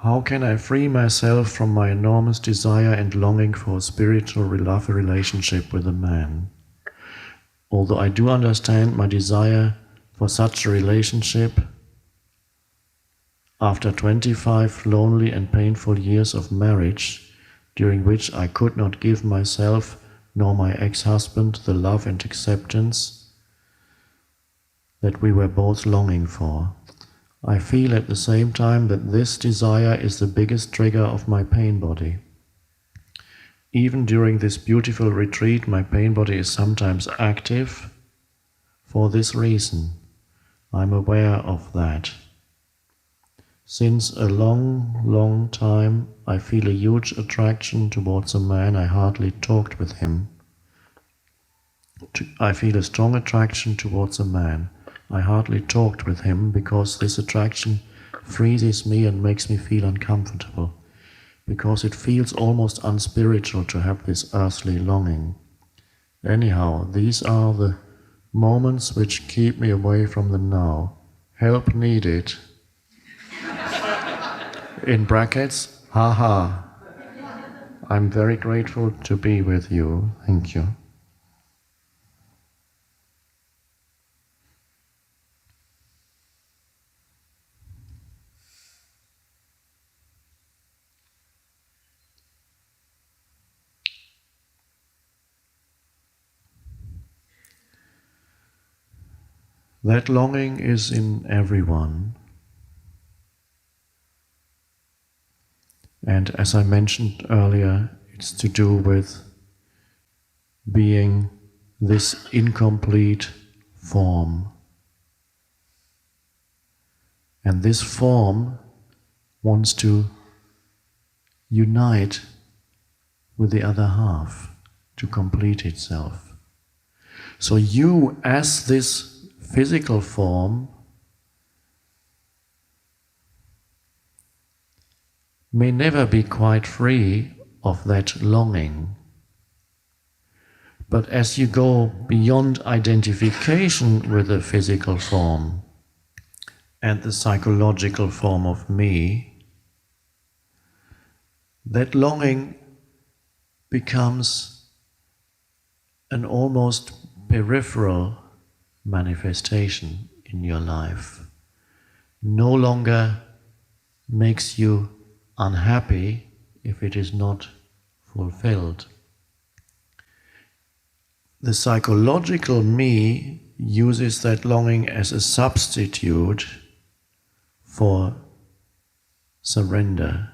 How can I free myself from my enormous desire and longing for a spiritual love relationship with a man? Although I do understand my desire for such a relationship, after 25 lonely and painful years of marriage, during which I could not give myself nor my ex-husband the love and acceptance that we were both longing for, I feel at the same time that this desire is the biggest trigger of my pain body. Even during this beautiful retreat, my pain body is sometimes active for this reason. I'm aware of that. Since a long time, I feel a huge attraction towards a man. I hardly talked with him. I feel a strong attraction towards a man. I hardly talked with him because this attraction freezes me and makes me feel uncomfortable, because it feels almost unspiritual to have this earthly longing. Anyhow, these are the moments which keep me away from the now. Help needed. In brackets, haha. I'm very grateful to be with you. Thank you. That longing is in everyone. And as I mentioned earlier, it's to do with being this incomplete form. And this form wants to unite with the other half, to complete itself. So you, as this physical form, may never be quite free of that longing. But as you go beyond identification with the physical form and the psychological form of me, that longing becomes an almost peripheral manifestation in your life. No longer makes you unhappy if it is not fulfilled. The psychological me uses that longing as a substitute for surrender.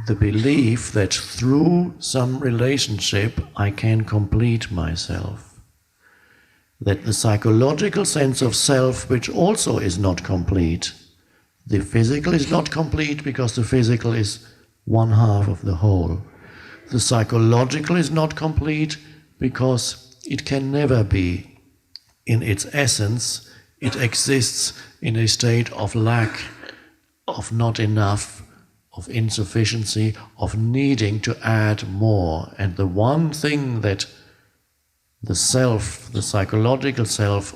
The belief that through some relationship I can complete myself. That the psychological sense of self, which also is not complete. The physical is not complete because the physical is one half of the whole. The psychological is not complete because it can never be. In its essence, it exists in a state of lack, of not enough, of insufficiency, of needing to add more. And the one thing that the self, the psychological self,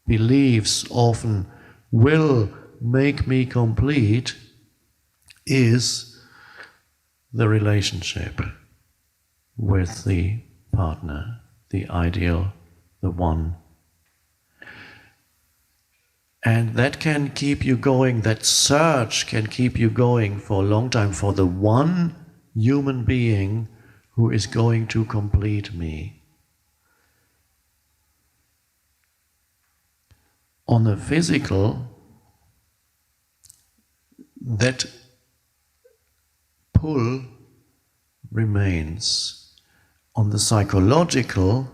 believes often will make me complete is the relationship with the partner, the ideal, the one. And that can keep you going, that search can keep you going for a long time, for the one human being who is going to complete me. On the physical, that pull remains. On the psychological,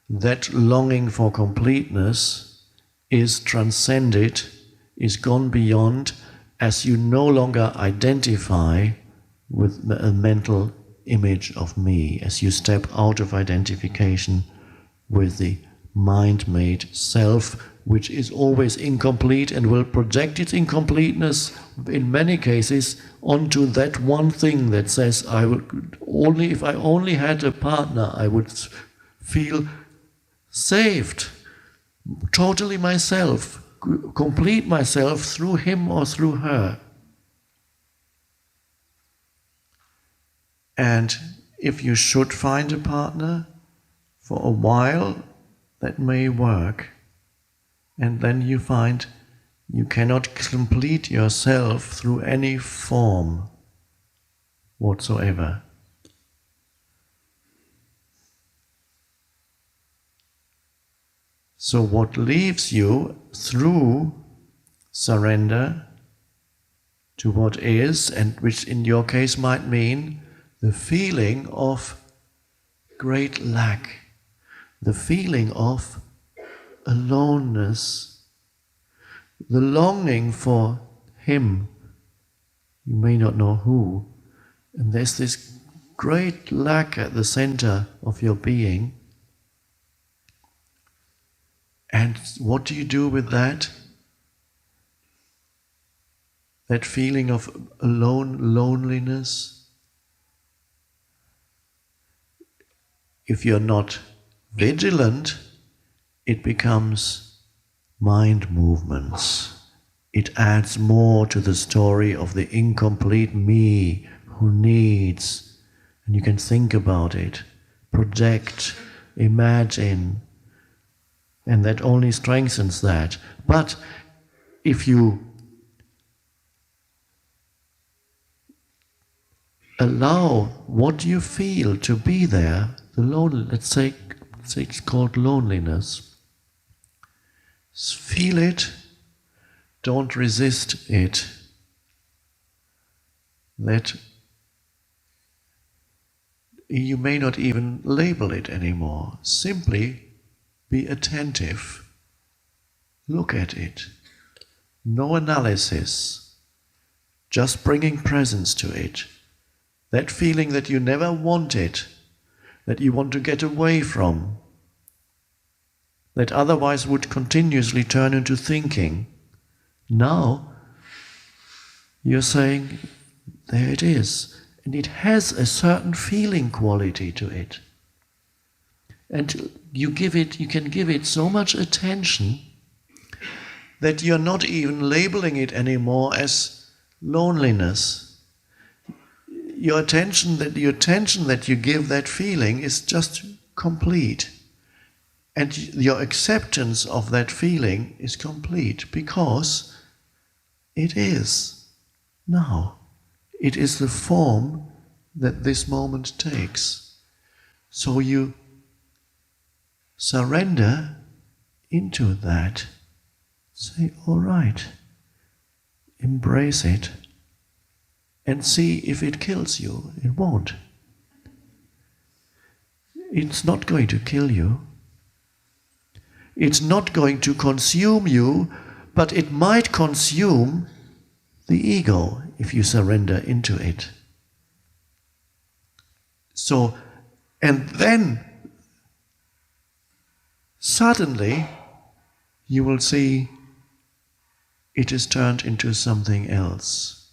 that longing for completeness is transcended, is gone beyond, as you no longer identify with a mental image of me, as you step out of identification with the mind-made self, which is always incomplete and will project its incompleteness in many cases onto that one thing that says, I would only, if I only had a partner, I would feel saved, totally myself, complete myself through him or through her. And if you should find a partner, for a while that may work. And then you find you cannot complete yourself through any form whatsoever. So what leaves you through surrender to what is, and which in your case might mean the feeling of great lack, the feeling of aloneness, the longing for him, you may not know who, and there's this great lack at the center of your being. And what do you do with that? That feeling of loneliness? If you're not vigilant, it becomes mind movements. It adds more to the story of the incomplete me who needs. And you can think about it, project, imagine, and that only strengthens that. But if you allow what you feel to be there, the let's say it's called loneliness. Feel it, don't resist it. That you may not even label it anymore. Simply be attentive. Look at it. No analysis. Just bringing presence to it. That feeling that you never wanted, that you want to get away from, that otherwise would continuously turn into thinking. Now, you're saying, there it is. And it has a certain feeling quality to it. And you can give it so much attention that you're not even labeling it anymore as loneliness. Your attention that you give that feeling is just complete. And your acceptance of that feeling is complete because it is now. It is the form that this moment takes. So you surrender into that. Say, all right, embrace it, and see if it kills you. It won't. It's not going to kill you. It's not going to consume you, but it might consume the ego if you surrender into it. So, and then suddenly you will see it is turned into something else.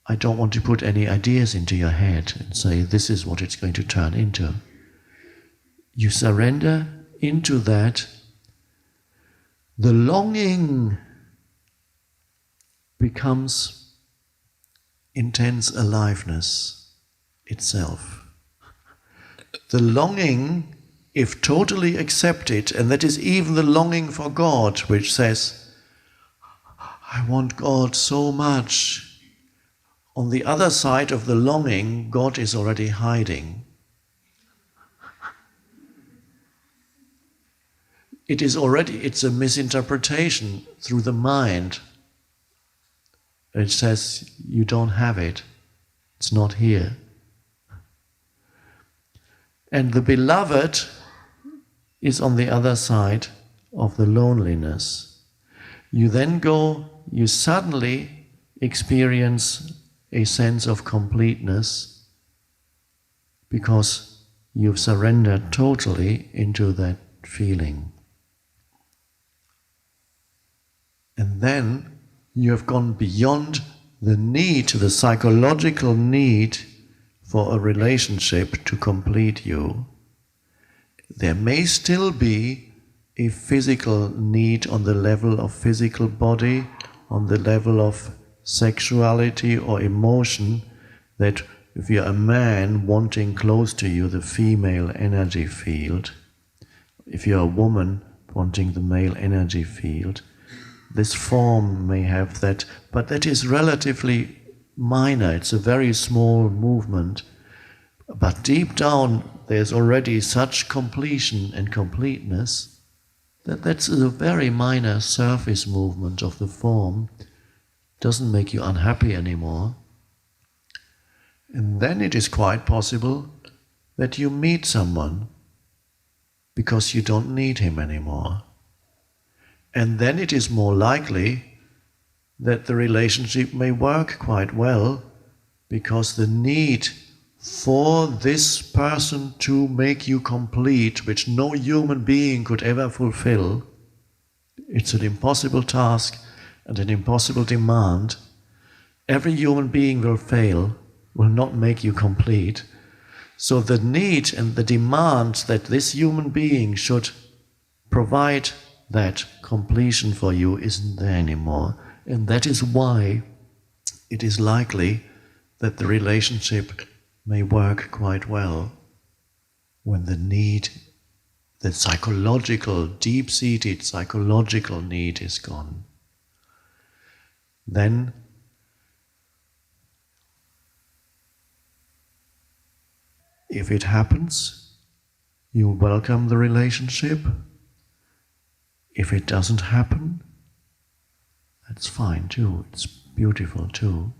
I don't want to put any ideas into your head and say this is what it's going to turn into. You surrender into that. The longing becomes intense aliveness itself. The longing, if totally accepted, and that is even the longing for God, which says, I want God so much. On the other side of the longing, God is already hiding. It's a misinterpretation through the mind. It says, you don't have it. It's not here. And the beloved is on the other side of the loneliness. You suddenly experience a sense of completeness because you've surrendered totally into that feeling. And then you have gone beyond the psychological need for a relationship to complete you. There may still be a physical need on the level of physical body, on the level of sexuality or emotion, that if you're a man wanting close to you the female energy field, if you're a woman wanting the male energy field, this form may have that, but that is relatively minor. It's a very small movement. But deep down, there's already such completion and completeness that that's a very minor surface movement of the form. Doesn't make you unhappy anymore. And then it is quite possible that you meet someone because you don't need him anymore. And then it is more likely that the relationship may work quite well because the need for this person to make you complete, which no human being could ever fulfill, it's an impossible task and an impossible demand. Every human being will fail, will not make you complete. So the need and the demand that this human being should provide that completion for you isn't there anymore. And that is why it is likely that the relationship may work quite well when the need, the psychological, deep-seated psychological need is gone. Then if it happens, you welcome the relationship. If it doesn't happen, that's fine too, it's beautiful too.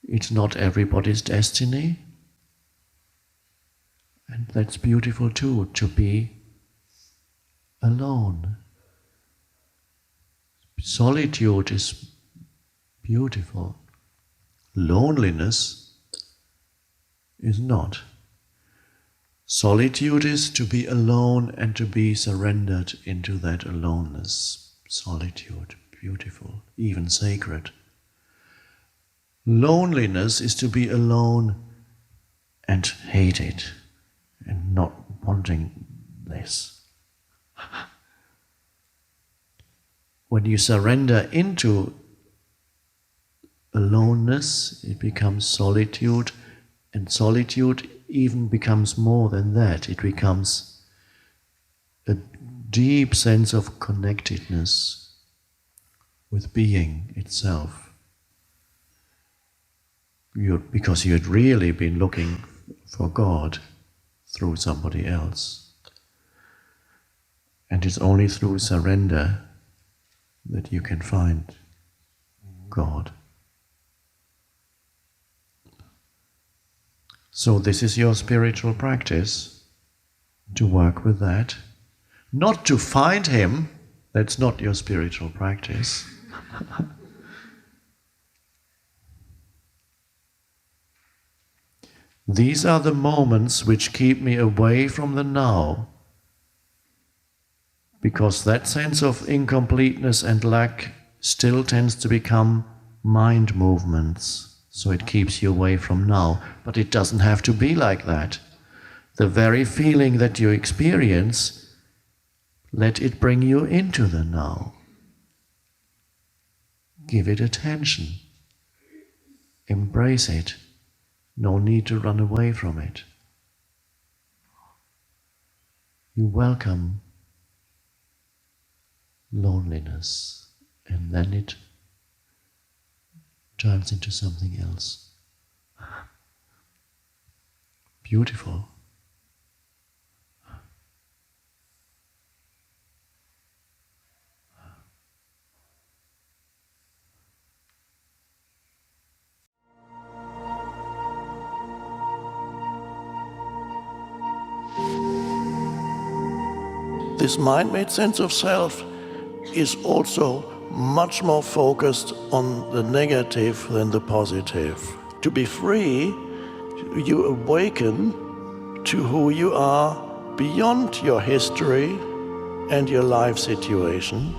It's not everybody's destiny, and that's beautiful too, to be alone. Solitude is beautiful. Loneliness is not. Solitude is to be alone and to be surrendered into that aloneness. Solitude, beautiful, even sacred. Loneliness is to be alone and hate it and not wanting this. When you surrender into aloneness, it becomes solitude, and solitude even becomes more than that. It becomes a deep sense of connectedness with being itself. Because you had really been looking for God through somebody else. And it's only through surrender that you can find God. So this is your spiritual practice, to work with that. Not to find Him, that's not your spiritual practice. These are the moments which keep me away from the now, because that sense of incompleteness and lack still tends to become mind movements, so it keeps you away from now. But it doesn't have to be like that. The very feeling that you experience, let it bring you into the now. Give it attention. Embrace it. No need to run away from it. You welcome loneliness, and then it turns into something else. Beautiful. This mind-made sense of self is also much more focused on the negative than the positive. To be free, you awaken to who you are beyond your history and your life situation.